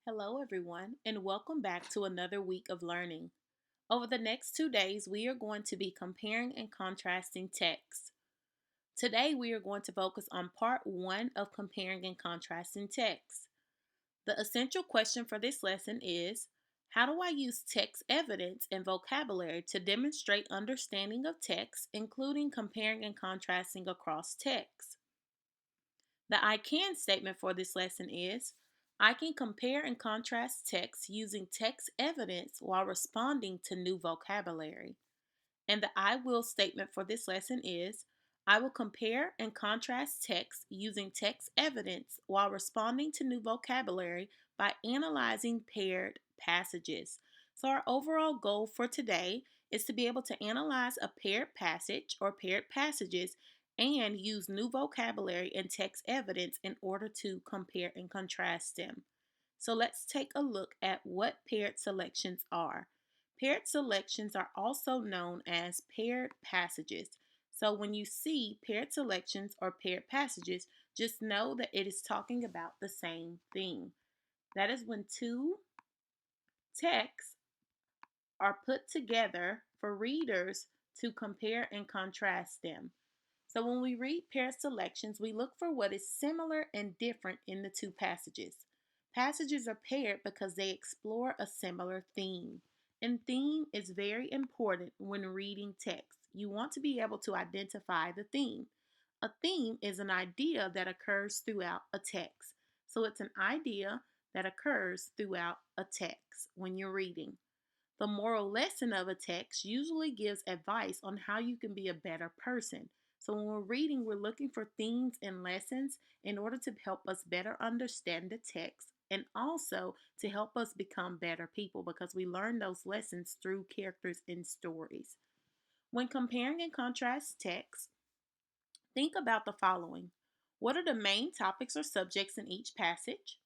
Hello, everyone, and welcome back to another week of learning. Over the next 2 days, we are going to be comparing and contrasting texts. Today, we are going to focus on part one of comparing and contrasting texts. The essential question for this lesson is: how do I use text evidence and vocabulary to demonstrate understanding of text, including comparing and contrasting across texts? The I can statement for this lesson is: I can compare and contrast text using text evidence while responding to new vocabulary. And the I will statement for this lesson is: I will compare and contrast text using text evidence while responding to new vocabulary by analyzing paired passages. So, our overall goal for today is to be able to analyze a paired passage or paired passages and use new vocabulary and text evidence in order to compare and contrast them. So, let's take a look at what paired selections are. Paired selections are also known as paired passages. So when you see paired selections or paired passages, just know that it is talking about the same thing. That is when two texts are put together for readers to compare and contrast them. So when we read paired selections, we look for what is similar and different in the two passages. Passages are paired because they explore a similar theme. And theme is very important when reading text. You want to be able to identify the theme. A theme is an idea that occurs throughout a text. So it's an idea that occurs throughout a text when you're reading. The moral lesson of a text usually gives advice on how you can be a better person. So, when we're reading, we're looking for themes and lessons in order to help us better understand the text and also to help us become better people because we learn those lessons through characters and stories. When comparing and contrast text, think about the following: what are the main topics or subjects in each passage?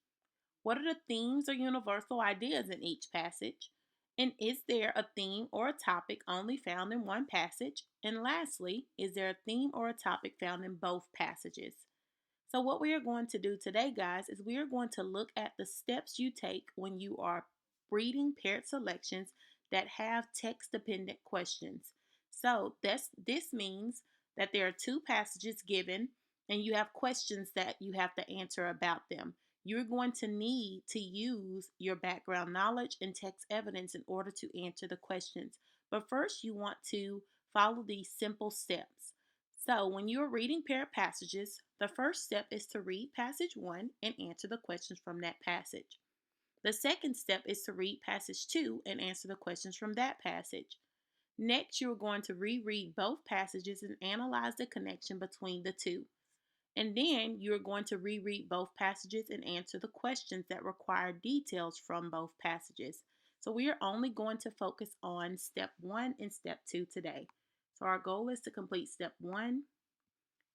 What are the themes or universal ideas in each passage? And is there a theme or a topic only found in one passage? And lastly, is there a theme or a topic found in both passages? So, what we are going to do today, guys, is we are going to look at the steps you take when you are reading paired selections that have text dependent questions. So, this means that there are two passages given and you have questions that you have to answer about them. You're going to need to use your background knowledge and text evidence in order to answer the questions. But first, you want to follow these simple steps. So, when you're reading paired passages, the first step is to read passage 1 and answer the questions from that passage. The second step is to read passage 2 and answer the questions from that passage. Next, you're going to reread both passages and analyze the connection between the two. And then you're going to reread both passages and answer the questions that require details from both passages. So we are only going to focus on step 1 and step 2 today. So our goal is to complete step 1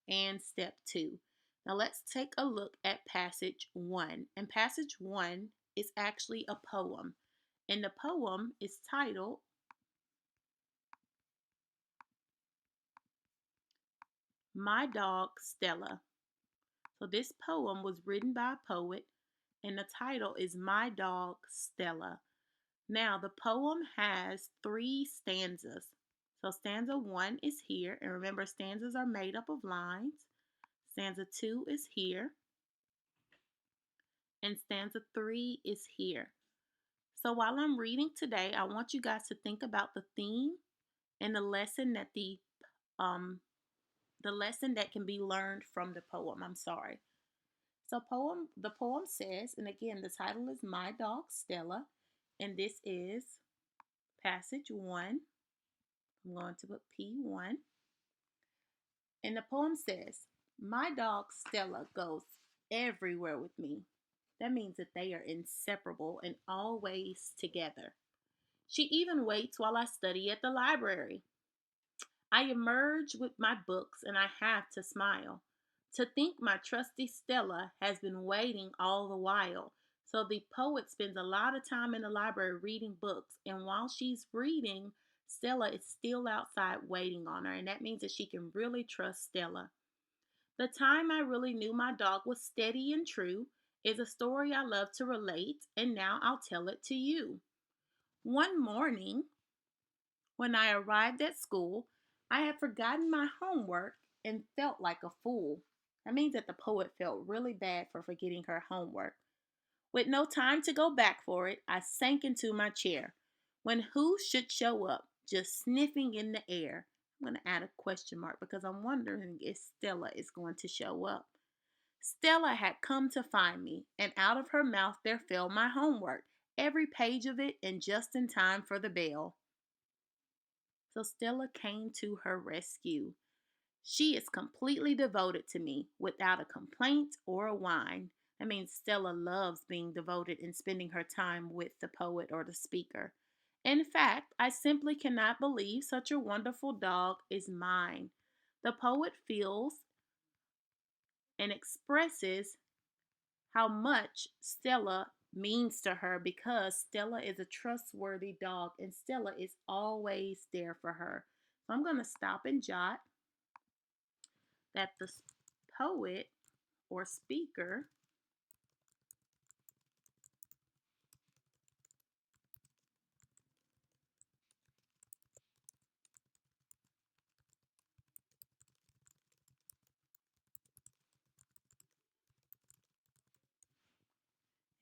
and step 2. Now let's take a look at passage 1. And passage 1 is actually a poem. And the poem is titled My Dog Stella. So this poem was written by a poet and the title is My Dog Stella. Now the poem has 3 stanzas. So stanza 1 is here, and remember stanzas are made up of lines. Stanza 2 is here, and stanza 3 is here. So while I'm reading today, I want you guys to think about the theme and the lesson that can be learned from the poem. I'm sorry. So the poem says, and again the title is My Dog Stella, and this is passage 1. I'm going to put P1. And the poem says, My dog Stella goes everywhere with me. That means that they are inseparable and always together. She even waits while I study at the library. I emerge with my books and I have to smile. To think my trusty Stella has been waiting all the while. So the poet spends a lot of time in the library reading books, and while she's reading, Stella is still outside waiting on her, and that means that she can really trust Stella. The time I really knew my dog was steady and true. is a story I love to relate, and now I'll tell it to you. One morning, when I arrived at school, I had forgotten my homework and felt like a fool. That means that the poet felt really bad for forgetting her homework. With no time to go back for it, I sank into my chair. When who should show up, just sniffing in the air? I'm going to add a question mark because I'm wondering if Stella is going to show up. Stella had come to find me, and out of her mouth there fell my homework, every page of it, and just in time for the bell. So Stella came to her rescue. She is completely devoted to me without a complaint or a whine. That means Stella loves being devoted and spending her time with the poet or the speaker. In fact, I simply cannot believe such a wonderful dog is mine. The poet feels and expresses how much Stella means to her because Stella is a trustworthy dog and Stella is always there for her. So I'm going to stop and jot that the poet or speaker,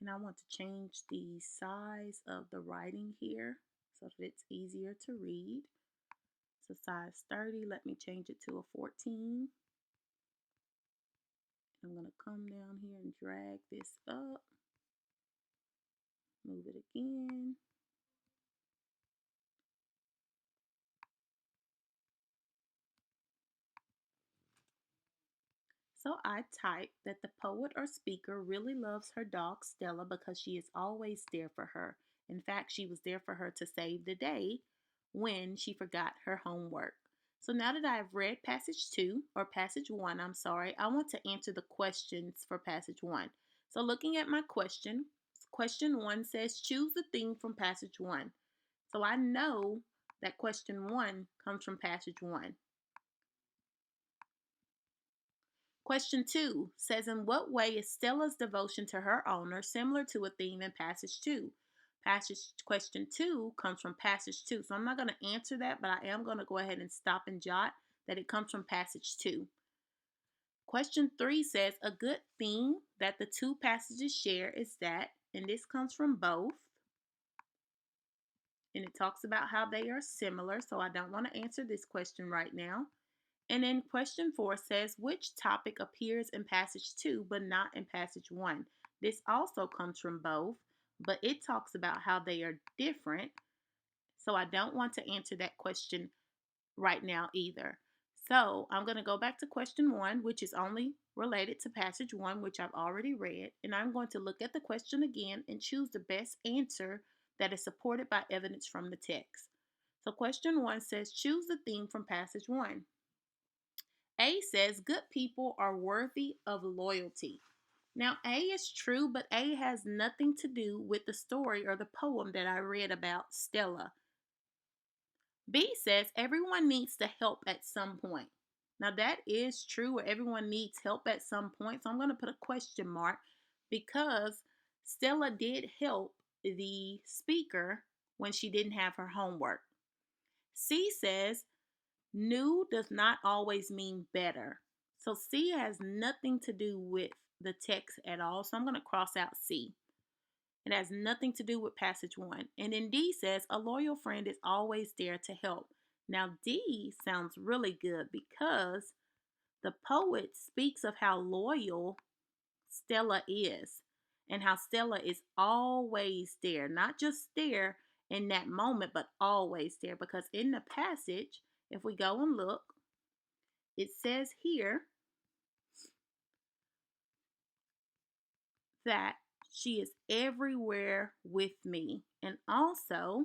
and I want to change the size of the writing here so that it's easier to read. So size 30, let me change it to a 14. I'm going to come down here and drag this up, move it again. So I typed that the poet or speaker really loves her dog Stella because she is always there for her. In fact, she was there for her to save the day when she forgot her homework. So now that I have read passage 2, or passage 1, I'm sorry, I want to answer the questions for passage 1. So looking at my question 1 says choose the theme from passage 1. So I know that question 1 comes from passage 1. Question 2 says, in what way is Stella's devotion to her owner similar to a theme in passage 2? Question 2 comes from passage 2. So I'm not going to answer that, but I am going to go ahead and stop and jot that it comes from passage 2. Question 3 says, a good theme that the two passages share is that, and this comes from both, and it talks about how they are similar, so I don't want to answer this question right now. And then question 4 says, which topic appears in passage 2 but not in passage 1? This also comes from both, but it talks about how they are different. So I don't want to answer that question right now either. So I'm going to go back to question 1, which is only related to passage 1, which I've already read. And I'm going to look at the question again and choose the best answer that is supported by evidence from the text. So question 1 says, choose the theme from passage 1. A says good people are worthy of loyalty. Now, A is true, but A has nothing to do with the story or the poem that I read about Stella. B says everyone needs to help at some point. Now, that is true, where everyone needs help at some point. So I'm going to put a question mark because Stella did help the speaker when she didn't have her homework. C says new does not always mean better. So C has nothing to do with the text at all. So I'm going to cross out C. It has nothing to do with passage 1. And then D says a loyal friend is always there to help. Now D sounds really good because the poet speaks of how loyal Stella is and how Stella is always there, not just there in that moment, but always there. Because in the passage, if we go and look, it says here that she is everywhere with me. And also,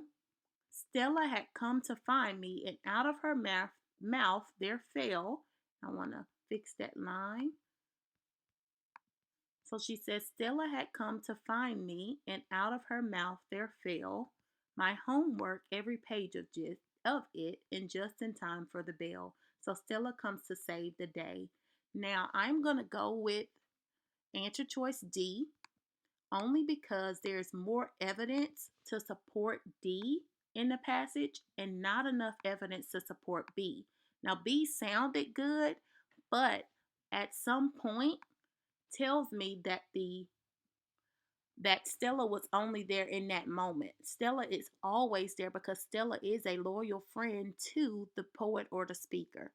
Stella had come to find me, and out of her mouth there fell. I want to fix that line. So she says, Stella had come to find me, and out of her mouth there fell my homework, every page of it, and just in time for the bell. So Stella comes to save the day. Now I'm going to go with answer choice D. only because there's more evidence to support D in the passage and not enough evidence to support B. Now, B sounded good, but at some point tells me that Stella was only there in that moment. Stella is always there because Stella is a loyal friend to the poet or the speaker.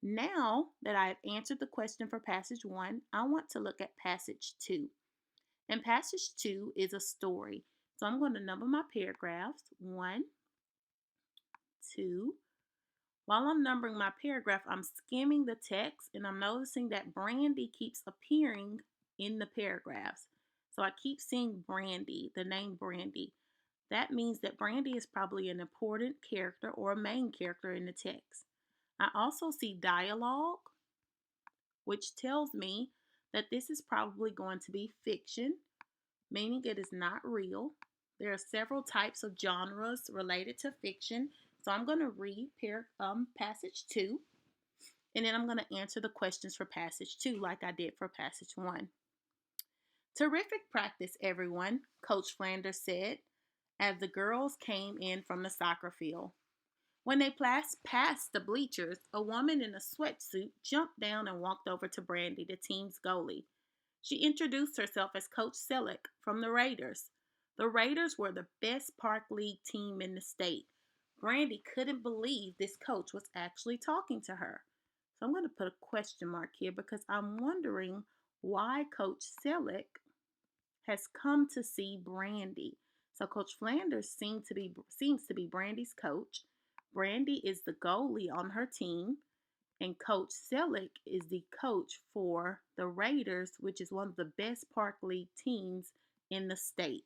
Now that I have answered the question for passage 1, I want to look at passage 2. And passage 2 is a story. So I'm going to number my paragraphs 1, 2. While I'm numbering my paragraph, I'm skimming the text and I'm noticing that Brandy keeps appearing in the paragraphs. So I keep seeing Brandy, the name Brandy. That means that Brandy is probably an important character or a main character in the text. I also see dialogue, which tells me that this is probably going to be fiction, meaning it is not real. There are several types of genres related to fiction. So I'm going to read passage 2, and then I'm going to answer the questions for passage 2 like I did for passage 1. Terrific practice, everyone, Coach Flanders said as the girls came in from the soccer field. When they passed the bleachers, a woman in a sweatsuit jumped down and walked over to Brandy, the team's goalie. She introduced herself as Coach Selleck from the Raiders. The Raiders were the best Park League team in the state. Brandy couldn't believe this coach was actually talking to her. So I'm going to put a question mark here because I'm wondering why Coach Selleck has come to see Brandy. So Coach Flanders seems to be Brandy's coach. Brandy is the goalie on her team, and Coach Selleck is the coach for the Raiders, which is one of the best Park League teams in the state.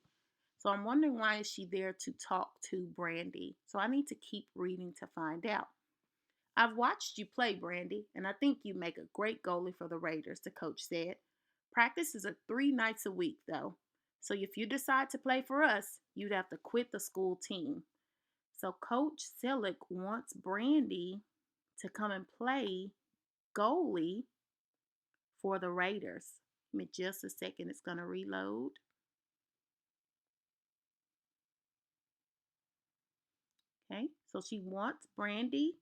So I'm wondering why is she there to talk to Brandy? So I need to keep reading to find out. I've watched you play, Brandy, and I think you make a great goalie for the Raiders, the coach said. Practices are 3 nights a week, though. So if you decide to play for us, you'd have to quit the school team. So Coach Selleck wants Brandy to come and play goalie for the Raiders. Give me just a second, it's going to reload. Okay, so she wants Brandy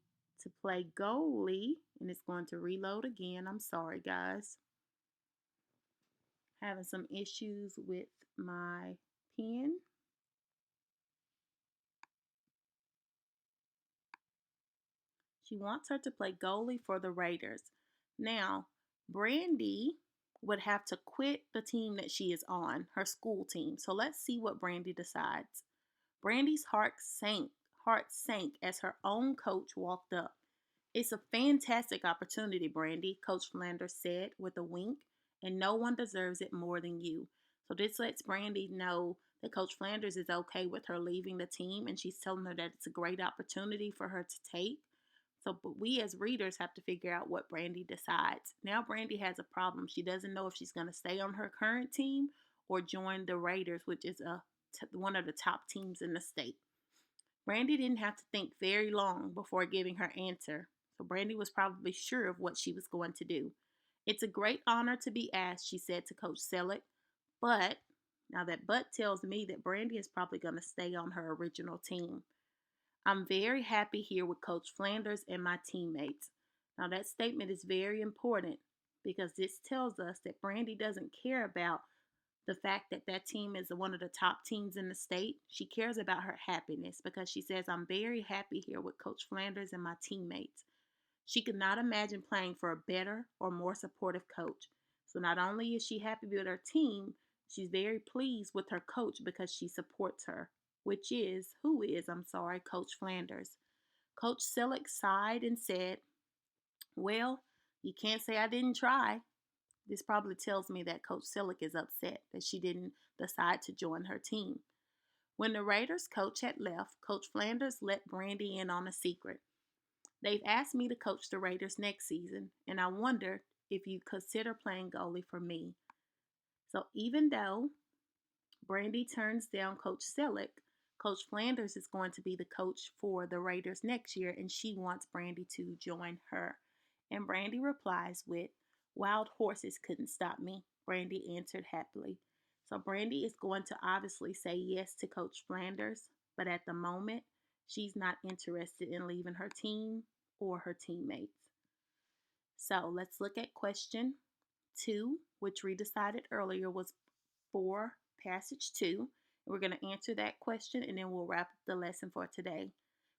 to play goalie, and it's going to reload again. I'm sorry, guys. Having some issues with my pen. She wants her to play goalie for the Raiders. Now, Brandy would have to quit the team that she is on, her school team. So let's see what Brandy decides. Brandy's heart sank as her own coach walked up. It's a fantastic opportunity, Brandy, Coach Flanders said with a wink, and no one deserves it more than you. So this lets Brandy know that Coach Flanders is okay with her leaving the team, and she's telling her that it's a great opportunity for her to take. So, but we as readers have to figure out what Brandy decides. Now Brandy has a problem. She doesn't know if she's going to stay on her current team or join the Raiders, which is one of the top teams in the state. Brandy didn't have to think very long before giving her answer. So Brandy was probably sure of what she was going to do. It's a great honor to be asked, she said to Coach Selleck. But, now that but tells me that Brandy is probably going to stay on her original team. I'm very happy here with Coach Flanders and my teammates. Now, that statement is very important because this tells us that Brandy doesn't care about the fact that that team is one of the top teams in the state. She cares about her happiness because she says, I'm very happy here with Coach Flanders and my teammates. She could not imagine playing for a better or more supportive coach. So not only is she happy with her team, she's very pleased with her coach because she supports her, Coach Flanders. Coach Selleck sighed and said, well, you can't say I didn't try. This probably tells me that Coach Selleck is upset that she didn't decide to join her team. When the Raiders coach had left, Coach Flanders let Brandy in on a secret. They've asked me to coach the Raiders next season, and I wondered if you'd consider playing goalie for me. So even though Brandy turns down Coach Selleck, Coach Flanders is going to be the coach for the Raiders next year, and she wants Brandy to join her. And Brandy replies with, wild horses couldn't stop me, Brandy answered happily. So Brandy is going to obviously say yes to Coach Flanders, but at the moment, she's not interested in leaving her team or her teammates. So let's look at question 2, which we decided earlier was for passage 2. We're going to answer that question and then we'll wrap up the lesson for today.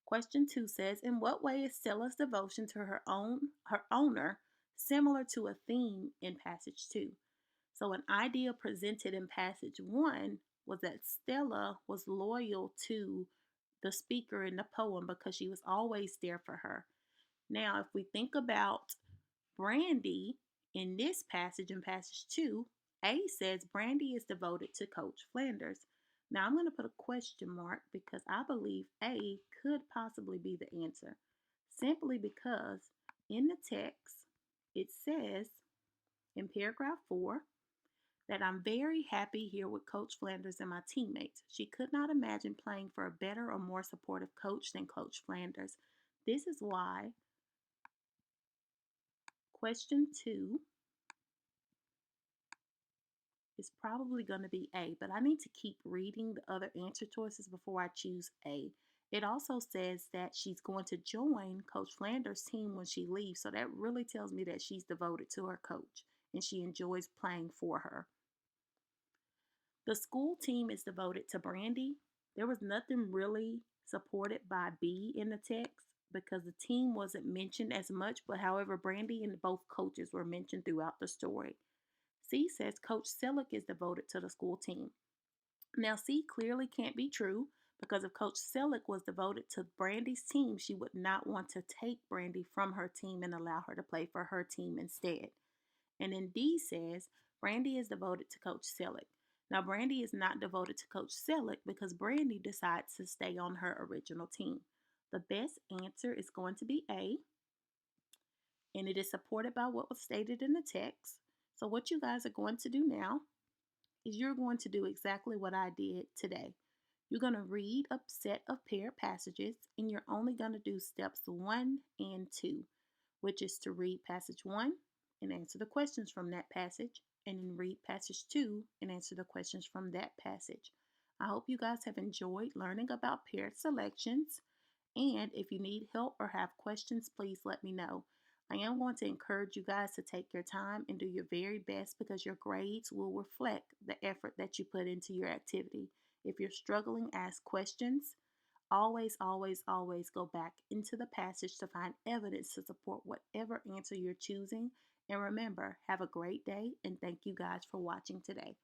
Question 2 says, in what way is Stella's devotion to her owner similar to a theme in passage 2? So an idea presented in passage 1 was that Stella was loyal to the speaker in the poem because she was always there for her. Now, if we think about Brandy in this passage, in passage 2, A says Brandy is devoted to Coach Flanders. Now I'm going to put a question mark because I believe A could possibly be the answer. Simply because in the text it says in paragraph 4 that I'm very happy here with Coach Flanders and my teammates. She could not imagine playing for a better or more supportive coach than Coach Flanders. This is why question 2 is probably going to be A, but I need to keep reading the other answer choices before I choose A. It also says that she's going to join Coach Flanders' team when she leaves, so that really tells me that she's devoted to her coach and she enjoys playing for her. The school team is devoted to Brandy. There was nothing really supported by B in the text because the team wasn't mentioned as much, but however, Brandy and both coaches were mentioned throughout the story. C says Coach Selleck is devoted to the school team. Now, C clearly can't be true because if Coach Selleck was devoted to Brandy's team, she would not want to take Brandy from her team and allow her to play for her team instead. And then D says Brandy is devoted to Coach Selleck. Now, Brandy is not devoted to Coach Selleck because Brandy decides to stay on her original team. The best answer is going to be A, and it is supported by what was stated in the text. So what you guys are going to do now is you're going to do exactly what I did today. You're going to read a set of paired passages, and you're only going to do steps 1 and 2, which is to read passage 1 and answer the questions from that passage, and then read passage 2 and answer the questions from that passage. I hope you guys have enjoyed learning about paired selections, and if you need help or have questions, please let me know. I am going to encourage you guys to take your time and do your very best because your grades will reflect the effort that you put into your activity. If you're struggling, ask questions. Always, always, always go back into the passage to find evidence to support whatever answer you're choosing. And remember, have a great day and thank you guys for watching today.